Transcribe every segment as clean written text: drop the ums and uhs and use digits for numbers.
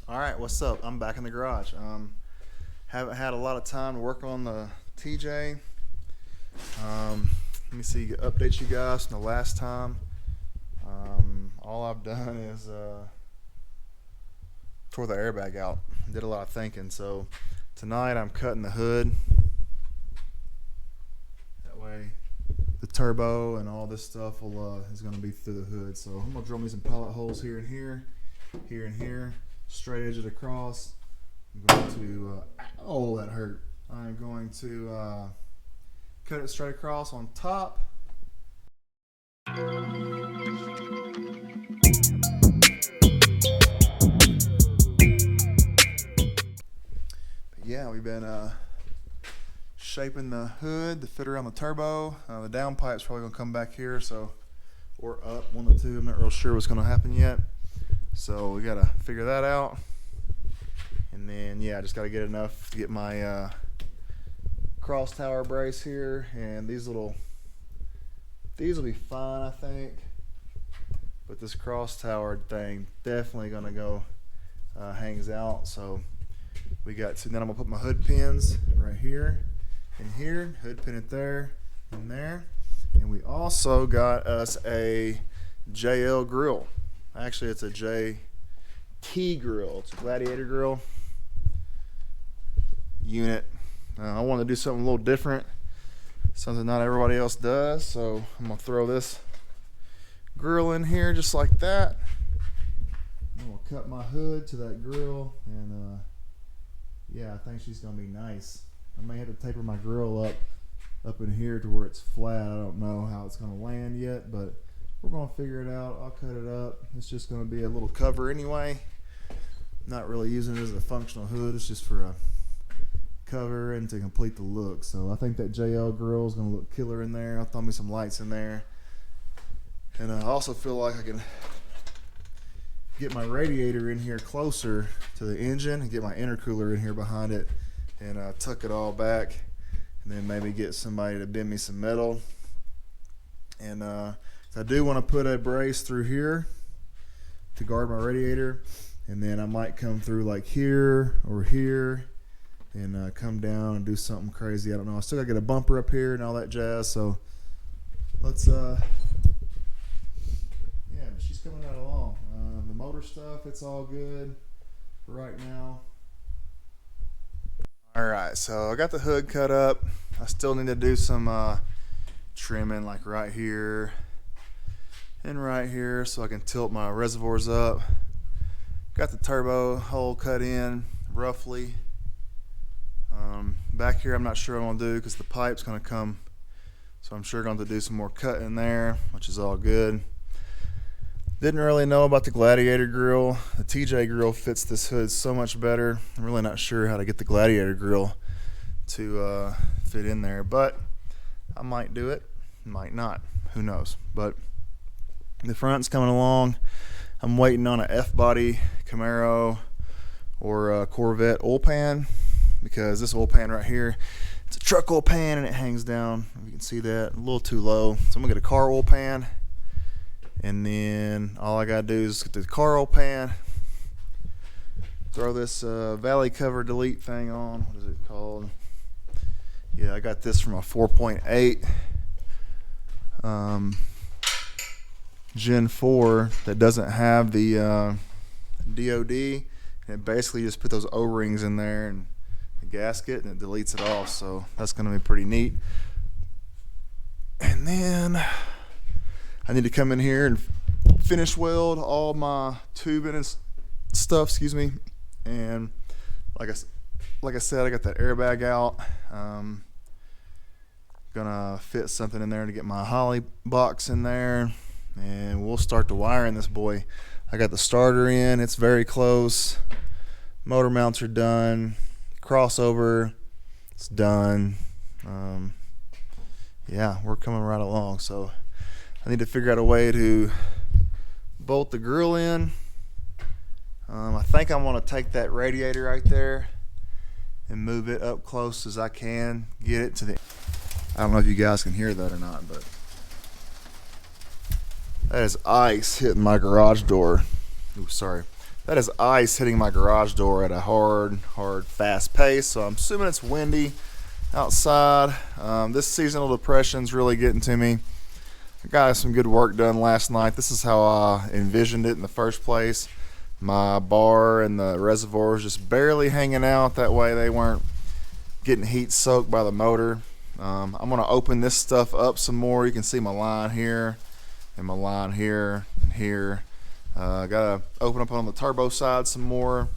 All right, what's up? I'm back in the garage. Haven't had a lot of time to work on the TJ. Let me see, update you guys from the last time. All I've done is tore the airbag out. Did a lot of thinking. So tonight I'm cutting the hood. That way the turbo and all this stuff is going to be through the hood. So I'm going to drill me some pilot holes here and here, here and here. Straight edge it across. I'm going to, oh, that hurt. I'm going to cut it straight across on top. But yeah, we've been shaping the hood to fit around the turbo. The downpipe's probably going to come back here, so or up, one of the two. I'm not real sure what's going to happen yet. So we gotta figure that out, and then yeah, I just gotta get enough to get my cross tower brace here, and these will be fine, I think. But this cross tower thing definitely gonna go hangs out. So we got to. Then I'm gonna put my hood pins right here and here, hood pin it there and there, and we also got us a JL grill. Actually, it's a JT grill. It's a Gladiator grill unit. I want to do something a little different, something not everybody else does. So I'm going to throw this grill in here just like that. I'm going to cut my hood to that grill, and yeah, I think she's going to be nice. I may have to taper my grill up in here to where it's flat. I don't know how it's going to land yet, but we're going to figure it out. I'll cut it up. It's just going to be a little cover anyway. Not really using it as a functional hood. It's just for a cover and to complete the look. So I think that JL grill is going to look killer in there. I'll throw me some lights in there. And I also feel like I can get my radiator in here closer to the engine and get my intercooler in here behind it and tuck it all back. And then maybe get somebody to bend me some metal. And I do want to put a brace through here to guard my radiator, and then I might come through like here or here and come down and do something crazy. I don't know. I still got to get a bumper up here and all that jazz. So let's yeah, but she's coming right along. The motor stuff, it's all good for right now. All right, so I got the hood cut up. I still need to do some trimming like right here and right here so I can tilt my reservoirs up. Got the turbo hole cut in roughly. Back here I'm not sure what I'm going to do because the pipe's going to come, so I'm sure going to do some more cutting there, which is all good. Didn't really know about the Gladiator grill. The TJ grill fits this hood so much better. I'm really not sure how to get the Gladiator grill to fit in there, but I might do it, might not, who knows. But the front's coming along. I'm waiting on a F-body Camaro or a Corvette oil pan, because this oil pan right here, it's a truck oil pan and it hangs down. You can see that, a little too low. So I'm gonna get a car oil pan, and then all I gotta do is get the car oil pan, throw this valley cover delete thing on. What is it called? Yeah, I got this from a 4.8 Gen 4 that doesn't have the DOD, and it basically just put those O-rings in there and the gasket, and it deletes it off. So that's going to be pretty neat. And then I need to come in here and finish weld all my tubing and stuff, excuse me. And like I said, I got that airbag out. Gonna fit something in there to get my Holly box in there, and we'll start the wiring this boy. I got the starter in, it's very close. Motor mounts are done. Crossover, it's done. Yeah, we're coming right along. So I need to figure out a way to bolt the grill in. I think I want to take that radiator right there and move it up close as I can, get it to the, I don't know if you guys can hear that or not, but that is ice hitting my garage door. Ooh, sorry. That is ice hitting my garage door at a hard, fast pace. So I'm assuming it's windy outside. This seasonal depression's really getting to me. I got some good work done last night. This is how I envisioned it in the first place. My bar and the reservoir was just barely hanging out. That way they weren't getting heat soaked by the motor. I'm going to open this stuff up some more. You can see my line here and my line here and here. Got to open up on the turbo side some more.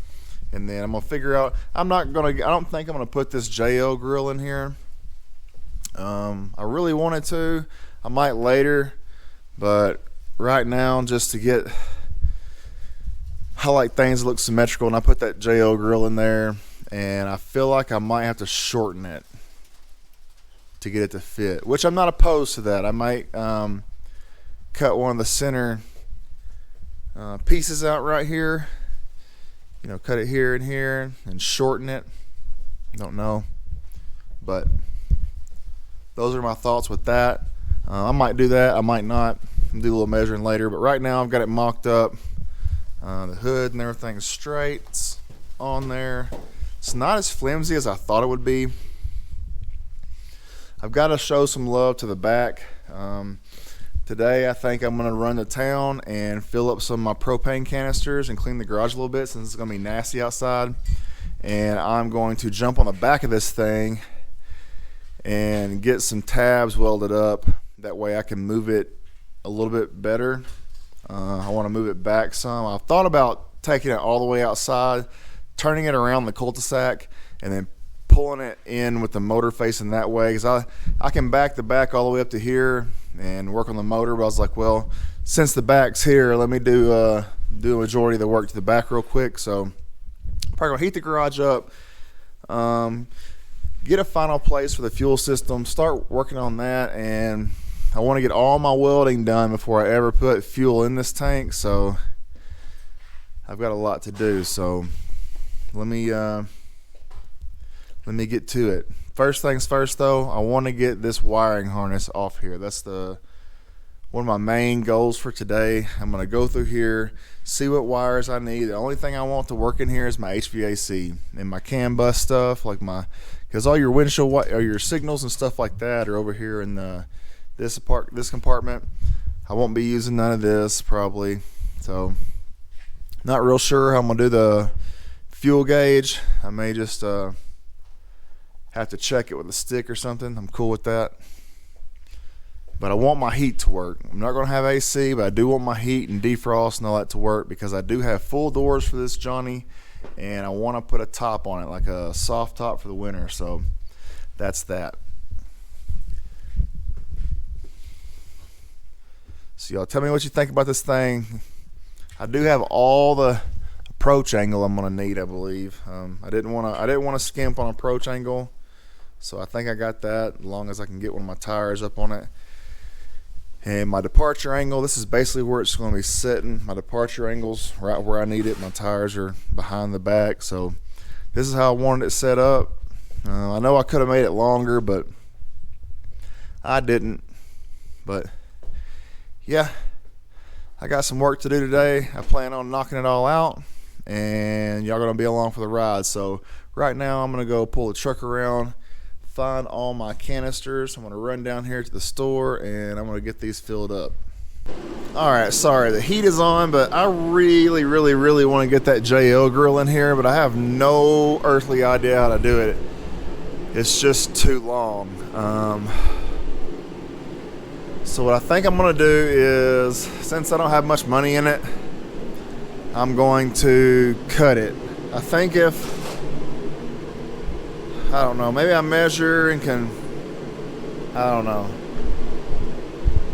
And then I'm going to figure out, I don't think I'm going to put this JL grill in here. I really wanted to. I might later, but right now, just to get, I like things that look symmetrical, and I put that JL grill in there, and I feel like I might have to shorten it to get it to fit, which I'm not opposed to that. I might cut one of the center pieces out right here, cut it here and here and shorten it. Don't know, but those are my thoughts with that. I might do that, I might not. I'll do a little measuring later, but right now I've got it mocked up. The hood and everything is straight. It's on there. It's not as flimsy as I thought it would be. I've got to show some love to the back. Today I think I'm going to run to town and fill up some of my propane canisters and clean the garage a little bit since it's going to be nasty outside. And I'm going to jump on the back of this thing and get some tabs welded up. That way I can move it a little bit better. I want to move it back some. I've thought about taking it all the way outside, turning it around the cul-de-sac, and then pulling it in with the motor facing that way. Because I can back the back all the way up to here and work on the motor. But I was like, well, since the back's here, let me do a majority of the work to the back real quick. So probably gonna heat the garage up. Get a final place for the fuel system, start working on that, and I want to get all my welding done before I ever put fuel in this tank. So I've got a lot to do. So let me get to it. First things first, though, I want to get this wiring harness off here. That's one of my main goals for today. I'm going to go through here, see what wires I need. The only thing I want to work in here is my HVAC and my CAN bus stuff, because all your windshield or your signals and stuff like that are over here in this compartment. I won't be using none of this probably, so not real sure how I'm gonna do the fuel gauge. I may just have to check it with a stick or something. I'm cool with that, but I want my heat to work. I'm not gonna have AC, but I do want my heat and defrost and all that to work, because I do have full doors for this Johnny, and I want to put a top on it, like a soft top for the winter. So that's that. So y'all tell me what you think about this thing. I do have all the approach angle I'm gonna need, I believe. I didn't want to skimp on approach angle, so I think I got that, as long as I can get one of my tires up on it. And my departure angle, this is basically where it's going to be sitting. My departure angle's right where I need it. My tires are behind the back, so this is how I wanted it set up. I know I could have made it longer, but I didn't. But yeah, I got some work to do today. I plan on knocking it all out, and y'all gonna be along for the ride. So right now I'm gonna go pull the truck around, find all my canisters. I'm gonna run down here to the store and I'm gonna get these filled up. Alright, sorry, the heat is on, but I really want to get that JL grill in here, but I have no earthly idea how to do it. It's just too long. So what I think I'm gonna do is, since I don't have much money in it, I'm going to cut it. I think I don't know, maybe I measure and I don't know.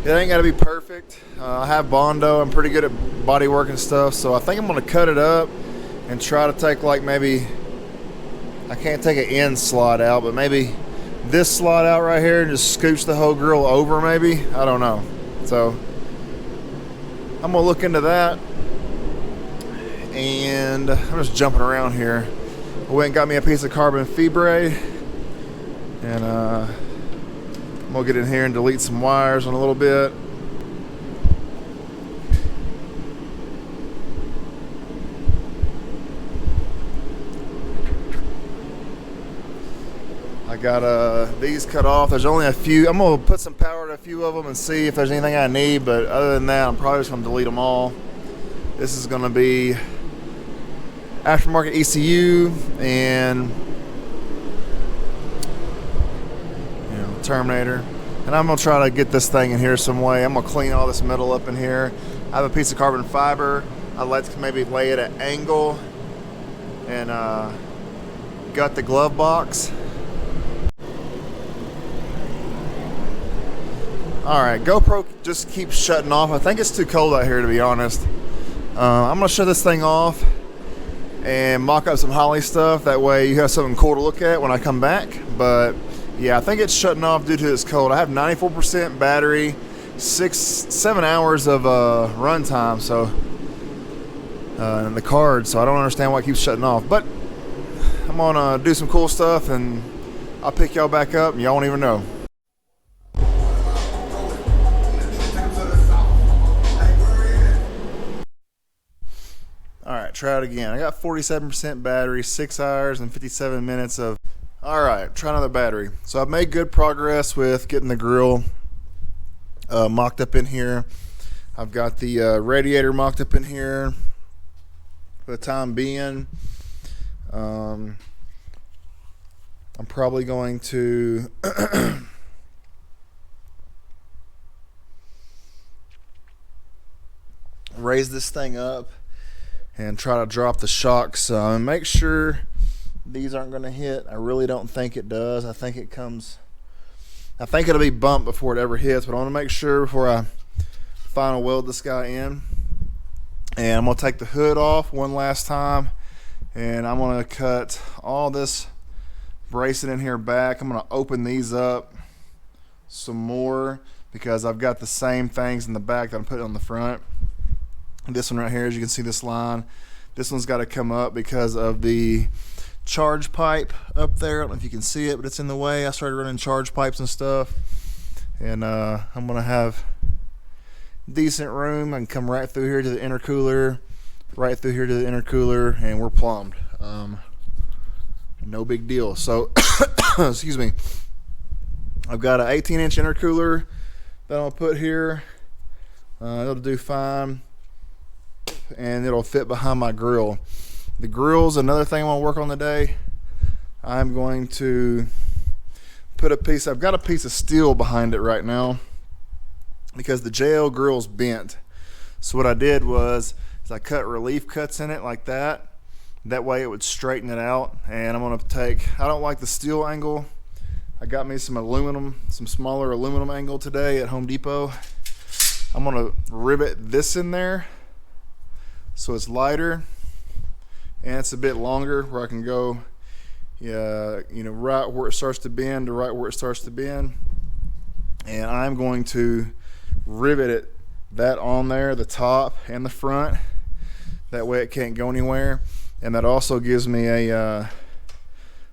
It ain't gotta be perfect. I have Bondo, I'm pretty good at body work and stuff, so I think I'm gonna cut it up and try to take maybe, I can't take an end slot out, but maybe this slot out right here and just scooch the whole grill over maybe. I don't know. So I'm gonna look into that. And I'm just jumping around here. I went and got me a piece of carbon fibre, and I'm gonna get in here and delete some wires in a little bit. I got these cut off. There's only a few. I'm gonna put some power to a few of them and see if there's anything I need, but other than that, I'm probably just gonna delete them all. This is gonna be aftermarket ECU and Terminator. And I'm gonna try to get this thing in here some way. I'm gonna clean all this metal up in here. I have a piece of carbon fiber. I'd like to maybe lay it at an angle and gut the glove box. Alright, GoPro just keeps shutting off. I think it's too cold out here, to be honest. I'm going to shut this thing off and mock up some holly stuff. That way you have something cool to look at when I come back. But yeah, I think it's shutting off due to this cold. I have 94% battery, 7 hours of run time, so in the card, so I don't understand why it keeps shutting off. But I'm going to do some cool stuff and I'll pick y'all back up and y'all won't even know. Alright, try it again. I got 47% battery, 6 hours and 57 minutes of... Alright, try another battery. So I've made good progress with getting the grill mocked up in here. I've got the radiator mocked up in here for the time being. I'm probably going to... raise this thing up and try to drop the shocks and make sure these aren't going to hit. I really don't think it does. I think it'll be bumped before it ever hits, but I want to make sure before I final weld this guy in. And I'm going to take the hood off one last time, and I'm going to cut all this bracing in here back. I'm going to open these up some more because I've got the same things in the back that I'm putting on the front. This one right here, as you can see this line, this one's got to come up because of the charge pipe up there. I don't know if you can see it, but it's in the way. I started running charge pipes and stuff, and I'm gonna have decent room. I can come right through here to the intercooler, right through here to the intercooler, and we're plumbed. No big deal. So excuse me, I've got an 18-inch intercooler that I'll put here. It'll do fine, and it'll fit behind my grill. The grill's another thing I want to work on today. I'm going to put I've got a piece of steel behind it right now because the JL grill's bent. So what I did was I cut relief cuts in it like that. That way it would straighten it out. And I'm going to I don't like the steel angle. I got me some smaller aluminum angle today at Home Depot. I'm going to rivet this in there so it's lighter and it's a bit longer, where I can go right where it starts to bend to right where it starts to bend. And I'm going to rivet that on there, the top and the front. That way it can't go anywhere. And that also gives me a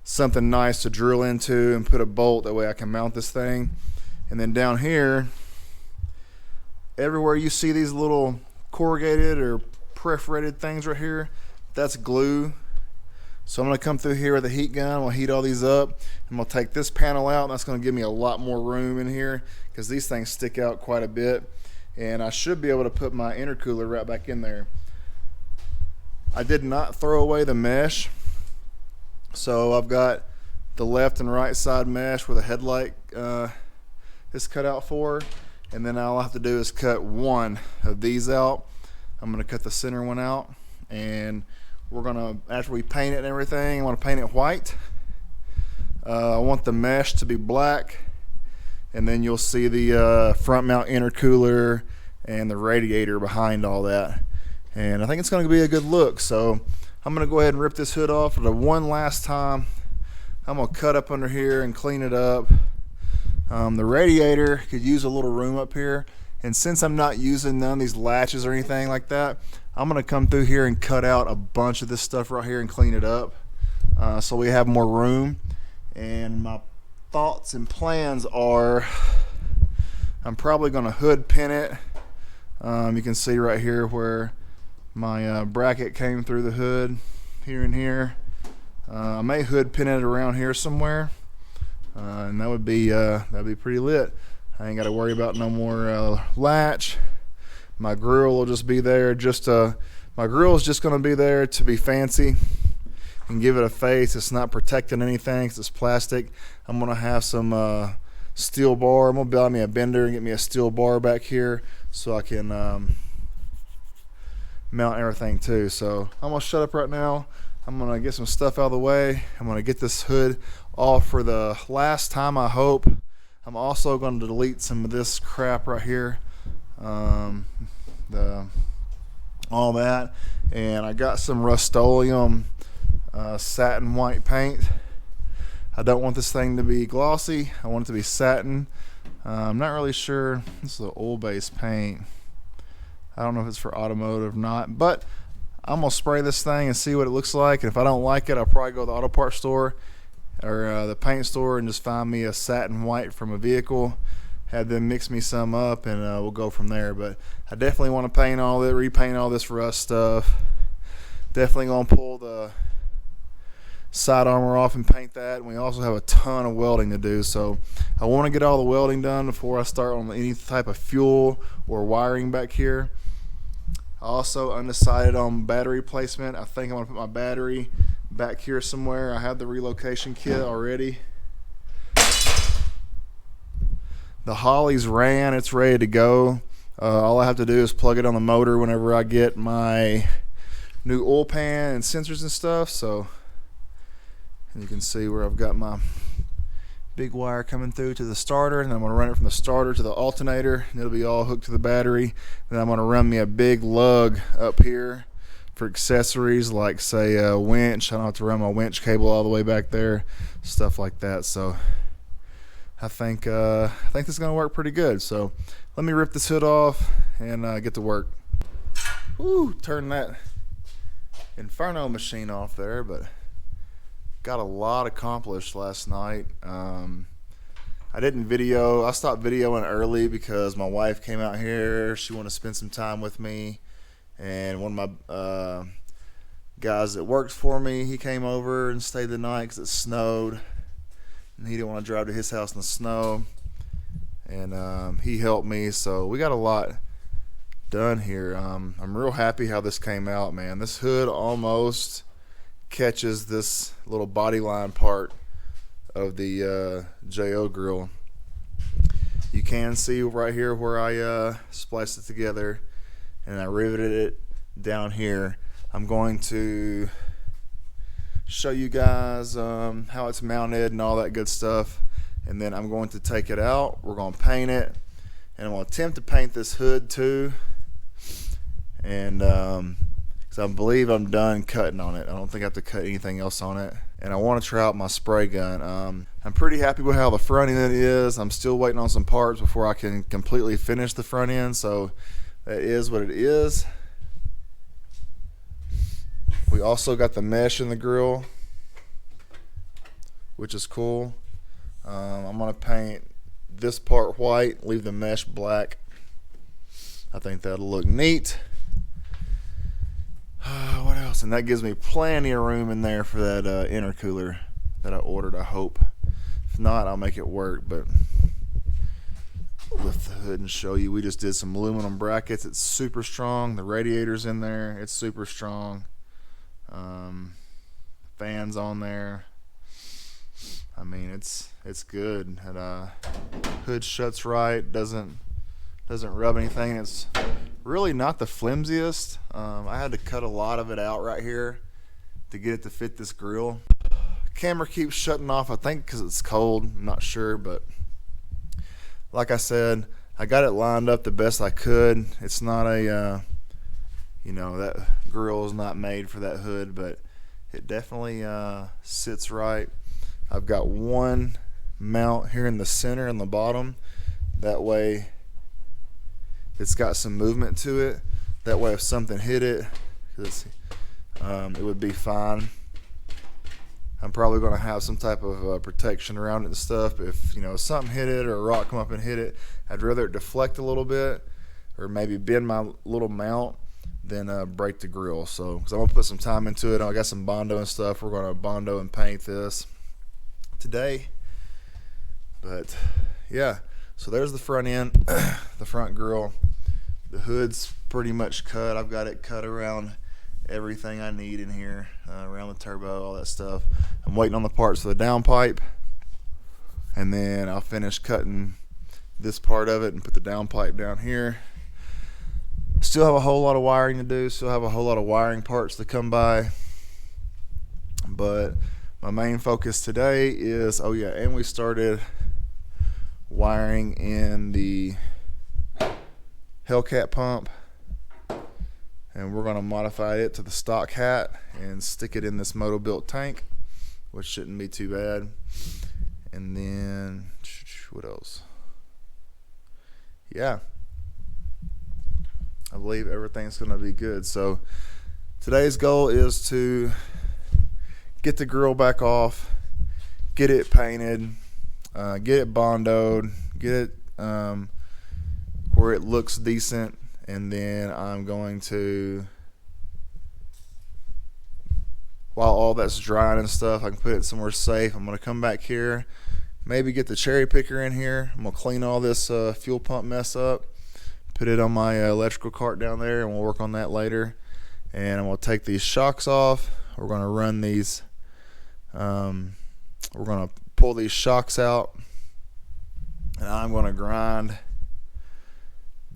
something nice to drill into and put a bolt. That way I can mount this thing. And then down here, everywhere you see these little corrugated or perforated things right here, that's glue. So I'm going to come through here with a heat gun. I'm going to heat all these up. I'm going to take this panel out, and that's going to give me a lot more room in here because these things stick out quite a bit. And I should be able to put my intercooler right back in there. I did not throw away the mesh. So I've got the left and right side mesh where the headlight is cut out for. And then all I have to do is cut one of these out. I'm going to cut the center one out, and we're going to, after we paint it and everything, I want to paint it white. I want the mesh to be black, and then you'll see the front mount intercooler and the radiator behind all that. And I think it's going to be a good look. So I'm going to go ahead and rip this hood off for the one last time. I'm going to cut up under here and clean it up. The radiator could use a little room up here, and since I'm not using none of these latches or anything like that, I'm going to come through here and cut out a bunch of this stuff right here and clean it up so we have more room. And my thoughts and plans are I'm probably going to hood pin it. You can see right here where my bracket came through the hood here and here. I may hood pin it around here somewhere. and that'd be pretty lit. I ain't got to worry about no more latch. My grill will just be there. My grill is just going to be there to be fancy and give it a face. It's not protecting anything 'cause it's plastic. I'm going to have some steel bar. I'm going to buy me a bender and get me a steel bar back here so I can mount everything too. So I'm going to shut up right now. I'm going to get some stuff out of the way. I'm going to get this hood off for the last time, I hope. I'm also going to delete some of this crap right here. All that. And I got some Rust-Oleum satin white paint. I don't want this thing to be glossy. I want it to be satin. I'm not really sure. This is an oil-based paint. I don't know if it's for automotive or not, but I'm gonna spray this thing and see what it looks like. And if I don't like it, I'll probably go to the auto parts store or the paint store and just find me a satin white from a vehicle, have them mix me some up, and we'll go from there. But I definitely want to paint all that, repaint all this rust stuff. Definitely gonna pull the side armor off and paint that. And we also have a ton of welding to do, so I want to get all the welding done before I start on any type of fuel or wiring back here. Also undecided on battery placement. I think I'm gonna put my battery back here somewhere. I have the relocation kit already. The Holley's ran, it's ready to go. All I have to do is plug it on the motor whenever I get my new oil pan and sensors and stuff. So you can see where I've got my big wire coming through to the starter, and then I'm going to run it from the starter to the alternator, and it'll be all hooked to the battery. Then I'm going to run me a big lug up here for accessories, like say a winch. I don't have to run my winch cable all the way back there, stuff like that. So I think this is going to work pretty good. So let me rip this hood off and get to work. Woo, turn that Inferno machine off there, but got a lot accomplished last night. I didn't video. I stopped videoing early because my wife came out here. She wanted to spend some time with me, and one of my guys that works for me, he came over and stayed the night because it snowed, and he didn't want to drive to his house in the snow. And he helped me, so we got a lot done here. I'm real happy how this came out, man. This hood almost catches this little body line part of the JO grill. You can see right here where I spliced it together and I riveted it down here. I'm going to show you guys how it's mounted and all that good stuff, and then I'm going to take it out. We're going to paint it, and I'm going to attempt to paint this hood too, and so I believe I'm done cutting on it. I don't think I have to cut anything else on it. And I want to try out my spray gun. I'm pretty happy with how the front end is. I'm still waiting on some parts before I can completely finish the front end, so that is what it is. We also got the mesh in the grill, which is cool. I'm going to paint this part white, leave the mesh black. I think that'll look neat. What else? And that gives me plenty of room in there for that intercooler that I ordered, I hope. If not, I'll make it work. But lift the hood and show you. We just did some aluminum brackets. It's super strong. The radiator's in there. It's super strong. Fans on there. I mean, it's good. And hood shuts right. Doesn't rub anything. It's really not the flimsiest. I had to cut a lot of it out right here to get it to fit this grill. Camera keeps shutting off, I think because it's cold. I'm not sure, but like I said, I got it lined up the best I could. It's not a that grill is not made for that hood, but it definitely sits right. I've got one mount here in the center and the bottom. That way it's got some movement to it. That way if something hit it, it would be fine. I'm probably going to have some type of protection around it and stuff. If something hit it or a rock come up and hit it, I'd rather it deflect a little bit or maybe bend my little mount than break the grill. So, because I'm going to put some time into it. I got some Bondo and stuff. We're going to Bondo and paint this today. But yeah, so there's the front end, the front grille. The hood's pretty much cut. I've got it cut around everything I need in here, around the turbo, all that stuff. I'm waiting on the parts for the downpipe, and then I'll finish cutting this part of it and put the downpipe down here. Still have a whole lot of wiring to do, still have a whole lot of wiring parts to come by, but my main focus today is, oh yeah, and we started wiring in the Hellcat pump, and we're going to modify it to the stock hat and stick it in this moto-built tank, which shouldn't be too bad. And then what else? Yeah, I believe everything's going to be good. So today's goal is to get the grill back off, get it painted, get it bondoed, get it where it looks decent, and then I'm going to, while all that's drying and stuff, I can put it somewhere safe. I'm going to come back here, maybe get the cherry picker in here. I'm going to clean all this fuel pump mess up, put it on my electrical cart down there, and we'll work on that later. And I'm going to take these shocks off. We're going to run these, we're going to pull these shocks out, and I'm going to grind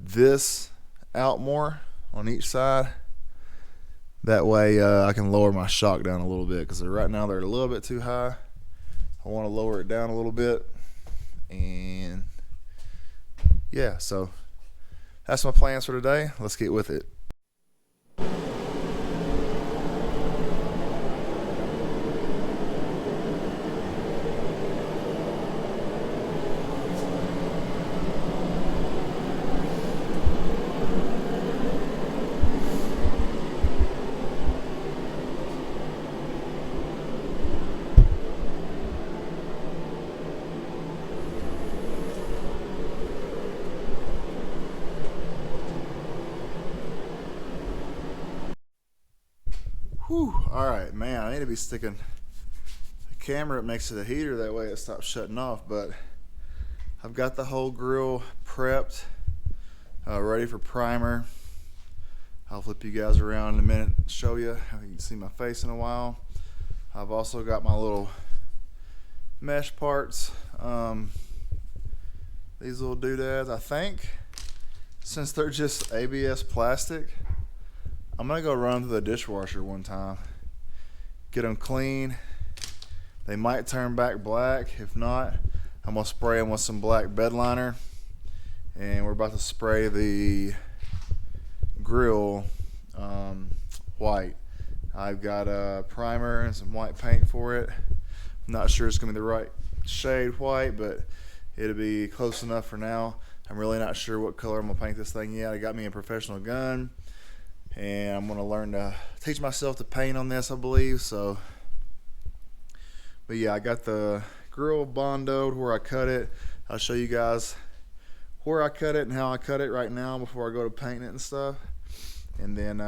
this out more on each side. That way I can lower my shock down a little bit, because right now they're a little bit too high. I want to lower it down a little bit, and yeah, so that's my plans for today. Let's get with it. Whew, alright, man, I need to be sticking the camera up next to the heater, that way it stops shutting off. But I've got the whole grill prepped, ready for primer. I'll flip you guys around in a minute and show you how you can see my face in a while. I've also got my little mesh parts, these little doodads. I think since they're just ABS plastic, I'm gonna go run through the dishwasher one time, get them clean. They might turn back black. If not, I'm gonna spray them with some black bed liner, and we're about to spray the grill white. I've got a primer and some white paint for it. I'm not sure it's gonna be the right shade white, but it'll be close enough for now. I'm really not sure what color I'm gonna paint this thing yet. I got me a professional gun, and I'm gonna learn to teach myself to paint on this, I believe. So, but yeah, I got the grill bondoed where I cut it. I'll show you guys where I cut it and how I cut it right now before I go to painting it and stuff. And then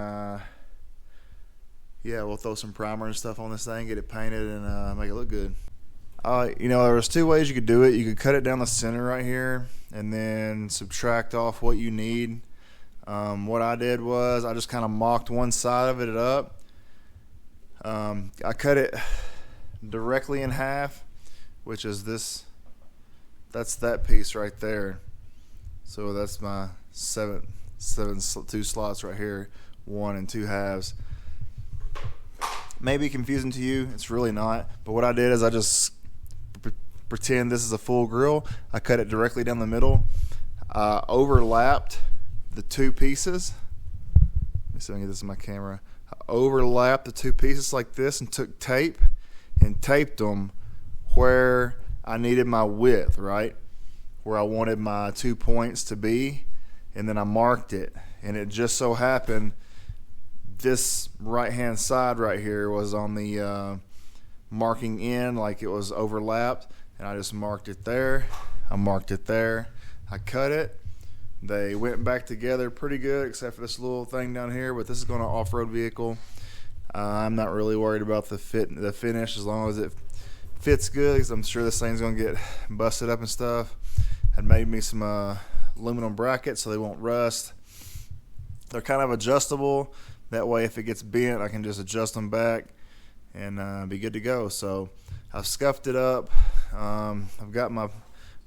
yeah, we'll throw some primer and stuff on this thing, get it painted, and make it look good. You know, there was two ways you could do it. You could cut it down the center right here and then subtract off what you need. What I did was I just kind of mocked one side of it up. I cut it directly in half, which is this. That's that piece right there. So that's my two slots right here, 1 and 2 halves. Maybe confusing to you, it's really not. But what I did is I just pretend this is a full grill. I cut it directly down the middle, overlapped the two pieces. Let me see if I can get this in my camera. I overlapped the two pieces like this and took tape and taped them where I needed my width, right? Where I wanted my 2 points to be, and then I marked it. And it just so happened this right hand side right here was on the marking end, like it was overlapped, and I just marked it there. I marked it there. I cut it. They went back together pretty good, except for this little thing down here, but this is going to off-road vehicle. I'm not really worried about the finish as long as it fits good because I'm sure this thing's gonna get busted up and stuff. I made me some aluminum brackets so they won't rust. They're kind of adjustable. That way if it gets bent, I can just adjust them back and be good to go. So I've scuffed it up. I've got my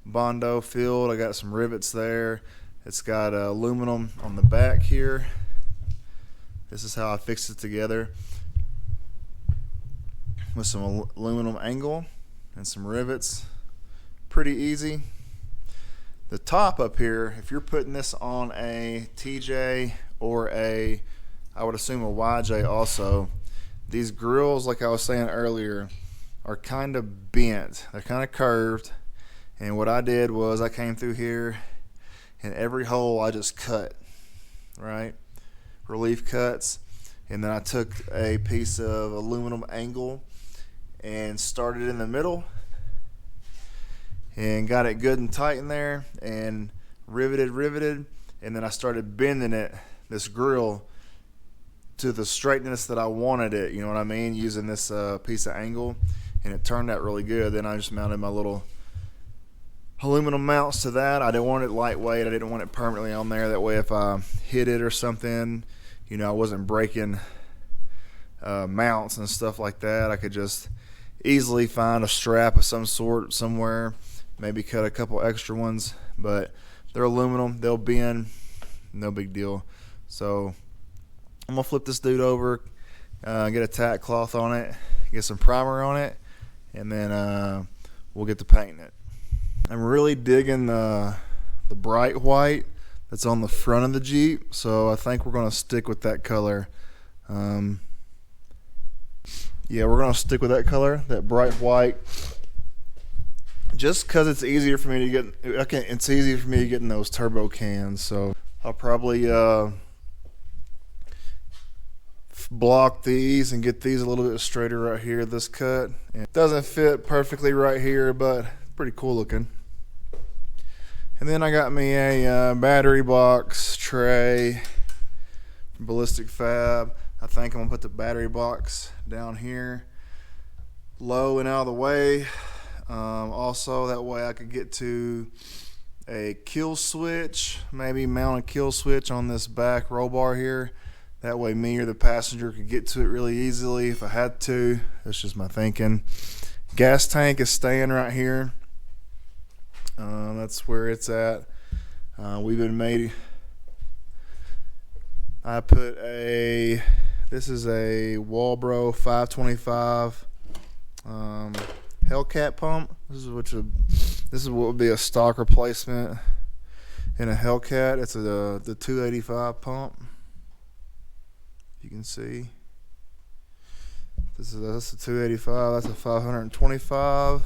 Bondo filled. I got some rivets there. It's got aluminum on the back here. This is how I fixed it together with some aluminum angle and some rivets. Pretty easy. The top up here, if you're putting this on a TJ or I would assume a YJ also, these grills, like I was saying earlier, are kind of bent. They're kind of curved. And what I did was I came through here and every hole I just cut, right? Relief cuts. And then I took a piece of aluminum angle and started in the middle and got it good and tight in there and riveted. And then I started bending it, this grill, to the straightness that I wanted it, you know what I mean, using this piece of angle, and it turned out really good. Then I just mounted my little aluminum mounts to that. I didn't want it lightweight. I didn't want it permanently on there. That way if I hit it or something, you know, I wasn't breaking mounts and stuff like that. I could just easily find a strap of some sort somewhere, maybe cut a couple extra ones, but they're aluminum, they'll bend, no big deal. So I'm gonna flip this dude over, get a tack cloth on it, get some primer on it, and then we'll get to painting it. I'm really digging the bright white that's on the front of the Jeep, so I think we're gonna stick with that color. Yeah, we're gonna stick with that color, that bright white, just because it's easier for me to get. It's easier for me to get in those turbo cans. So I'll probably block these and get these a little bit straighter right here. This cut, and it doesn't fit perfectly right here, but pretty cool looking. And then I got me a battery box tray from Ballistic Fab. I think I'm gonna put the battery box down here low and out of the way. Also that way I could get to a kill switch, maybe mount a kill switch on this back roll bar here. That way me or the passenger could get to it really easily if I had to. That's just my thinking. Gas tank is staying right here. That's where it's at. We've been made. I put this is a Walbro 525 Hellcat pump. This is what would be a stock replacement in a Hellcat. It's the 285 pump. You can see that's a 285. That's a 525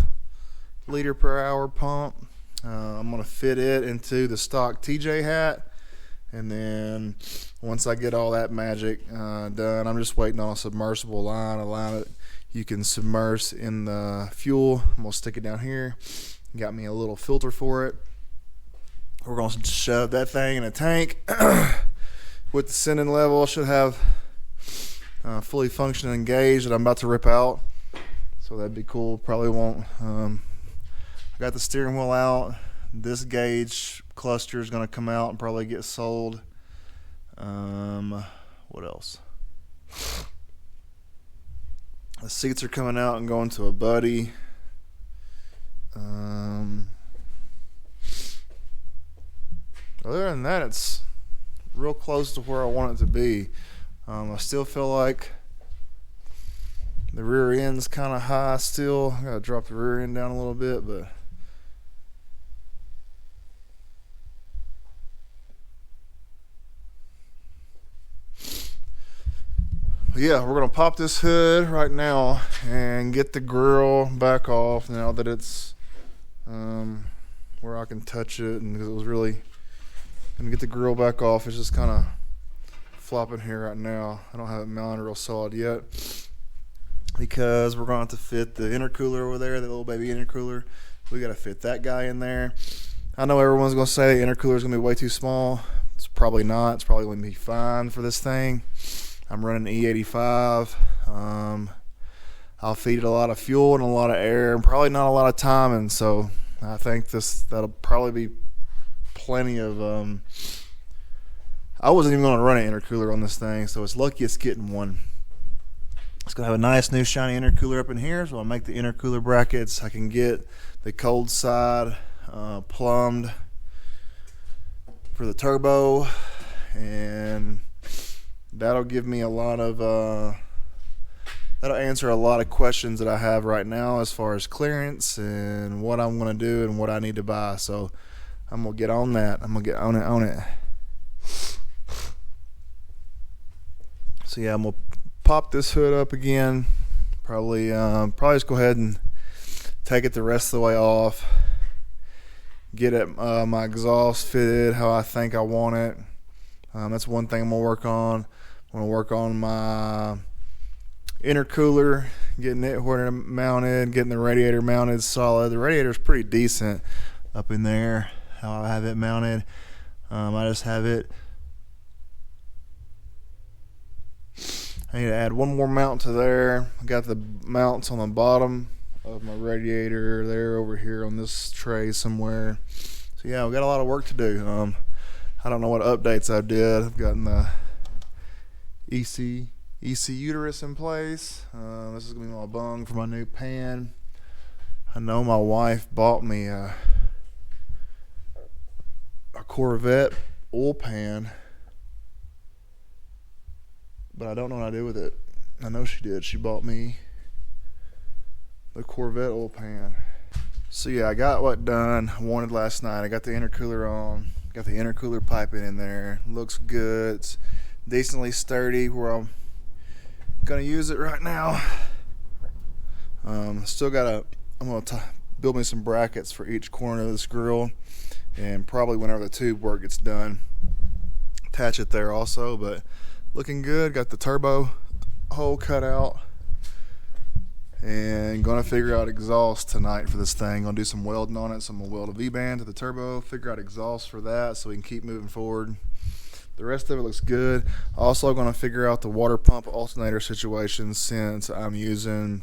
liter per hour pump. I'm gonna fit it into the stock TJ hat, and then once I get all that magic done, I'm just waiting on a submersible line, a line that you can submerge in the fuel. I'm gonna stick it down here. Got me a little filter for it. We're gonna shove that thing in a tank with the sending level. Should have fully functioning engaged that I'm about to rip out, so that'd be cool. Probably won't. I got the steering wheel out. This gauge cluster is going to come out and probably get sold. What else? The seats are coming out and going to a buddy. Other than that, it's real close to where I want it to be. I still feel like the rear end's kind of high still. I gotta drop the rear end down a little bit, but yeah, we're gonna pop this hood right now and get the grill back off now that it's where I can touch it, and because it was really gonna get the grill back off. It's just kind of flopping here right now. I don't have it mounted real solid yet because we're going to have to fit the intercooler over there, the little baby intercooler. We got to fit that guy in there. I know everyone's going to say the intercooler is going to be way too small. It's probably not. It's probably going to be fine for this thing. I'm running E85. I'll feed it a lot of fuel and a lot of air and probably not a lot of timing. So I think that'll probably be plenty of I wasn't even going to run an intercooler on this thing, so it's lucky it's getting one. It's going to have a nice new shiny intercooler up in here, so I'll make the intercooler brackets. I can get the cold side plumbed for the turbo, and that'll give me a lot of that'll answer a lot of questions that I have right now as far as clearance and what I'm going to do and what I need to buy. So I'm going to get on that. I'm going to get on it. So yeah, I'm going to pop this hood up again. Probably just go ahead and take it the rest of the way off. Get it my exhaust fitted how I think I want it. That's one thing I'm going to work on. I'm going to work on my intercooler, getting it where it's mounted, getting the radiator mounted solid. The radiator is pretty decent up in there, how I have it mounted. I just have it. I need to add one more mount to there. I got the mounts on the bottom of my radiator there over here on this tray somewhere. So yeah, we got a lot of work to do. I don't know what updates I did. I've gotten the EC uterus in place. This is gonna be my bung for my new pan. I know my wife bought me a Corvette oil pan, but I don't know what I did with it. I know she did. She bought me the Corvette oil pan. So yeah, I got what done I wanted last night. I got the intercooler on, got the intercooler piping in there. Looks good. It's decently sturdy where I'm gonna use it right now. I'm gonna build me some brackets for each corner of this grill, and probably whenever the tube work gets done, attach it there also. But looking good. Got the turbo hole cut out, and gonna figure out exhaust tonight for this thing. Gonna do some welding on it, so I'm gonna weld a V-band to the turbo, figure out exhaust for that so we can keep moving forward. The rest of it looks good. Also gonna figure out the water pump alternator situation, since I'm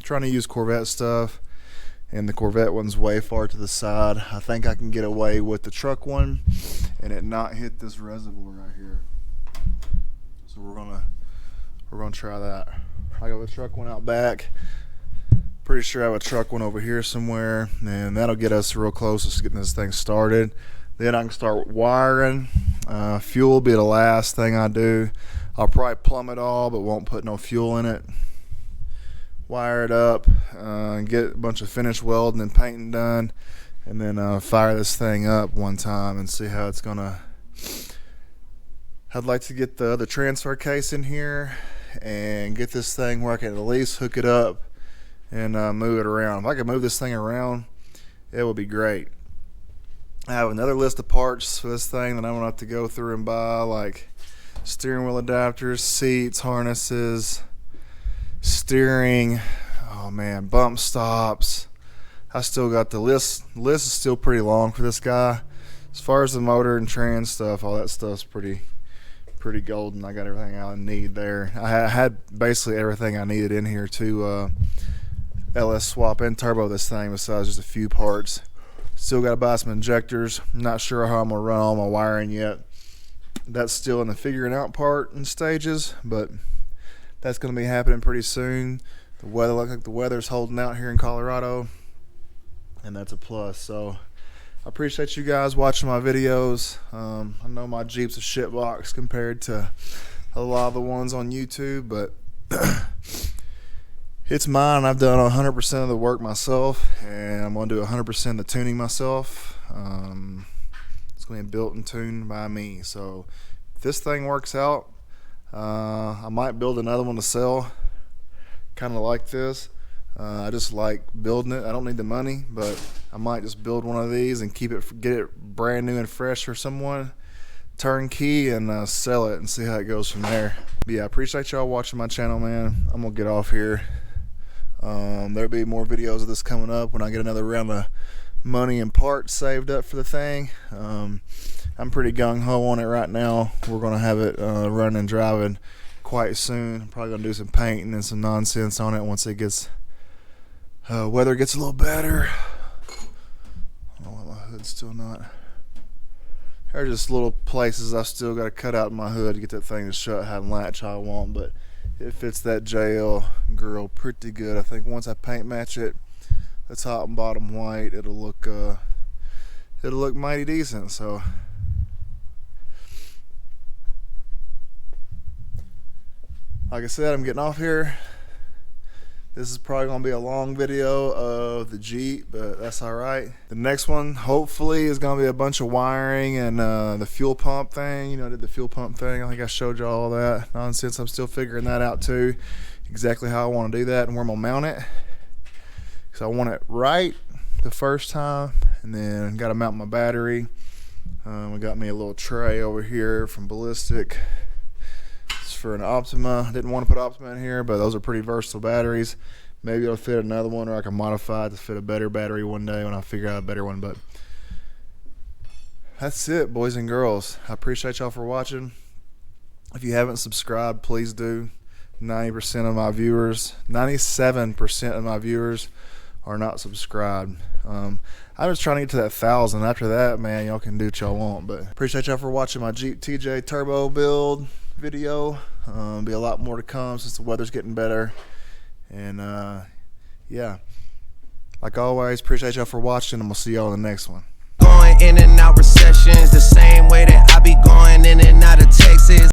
trying to use Corvette stuff, and the Corvette one's way far to the side. I think I can get away with the truck one and it not hit this reservoir right here. So we're gonna try that. I got the truck one out back. Pretty sure I have a truck one over here somewhere, and that'll get us real close to getting this thing started. Then I can start wiring. Fuel will be the last thing I do. I'll probably plumb it all, but won't put no fuel in it. Wire it up, get a bunch of finished welding and painting done, and then fire this thing up one time and see how it's gonna. I'd like to get the other transfer case in here and get this thing where I can at least hook it up and move it around. If I could move this thing around, it would be great. I have another list of parts for this thing that I'm gonna have to go through and buy, like steering wheel adapters, seats, harnesses, steering, oh man, bump stops. I still got the list is still pretty long for this guy. As far as the motor and trans stuff, all that stuff's pretty golden. I got everything I need there. I had basically everything I needed in here to LS swap and turbo this thing, besides just a few parts. Still got to buy some injectors. Not sure how I'm gonna run all my wiring yet. That's still in the figuring out part and stages, but that's gonna be happening pretty soon. The weather looks like the weather's holding out here in Colorado, and that's a plus. So I appreciate you guys watching my videos. I know my Jeep's a shitbox compared to a lot of the ones on YouTube, but it's mine. I've done 100% of the work myself, and I'm going to do 100% of the tuning myself. It's going to be built and tuned by me. So if this thing works out, I might build another one to sell, kind of like this. I just like building it. I don't need the money, but I might just build one of these and get it brand new and fresh for someone, turnkey, and sell it and see how it goes from there. But yeah, I appreciate y'all watching my channel, man. I'm gonna get off here. There'll be more videos of this coming up when I get another round of money and parts saved up for the thing. I'm pretty gung-ho on it right now. We're gonna have it running and driving quite soon. I'm probably gonna do some painting and some nonsense on it once it gets weather gets a little better. Oh, my hood's still not. There are just little places I still got to cut out in my hood to get that thing to shut how and latch how I want, but it fits that JL grill pretty good. I think once I paint match it, the top and bottom white, it'll look mighty decent. So like I said, I'm getting off here. This is probably going to be a long video of the Jeep, but that's alright. The next one, hopefully, is going to be a bunch of wiring and the fuel pump thing. You know, I did the fuel pump thing. I think I showed you all that nonsense. I'm still figuring that out too, exactly how I want to do that and where I'm going to mount it. Because I want it right the first time, and then got to mount my battery. We got me a little tray over here from Ballistic. For an Optima. Didn't want to put Optima in here, but those are pretty versatile batteries. Maybe it'll fit another one, or I can modify it to fit a better battery one day when I figure out a better one. But that's it, boys and girls. I appreciate y'all for watching. If you haven't subscribed, please do. 90% of my viewers, 97% of my viewers are not subscribed. I'm just trying to get to that 1,000. After that, man, y'all can do what y'all want. But appreciate y'all for watching my Jeep TJ Turbo build video. Be a lot more to come since the weather's getting better. And yeah, like always, appreciate y'all for watching, and we'll see y'all in the next one. Going in and out recessions the same way that I be going in and out of Texas.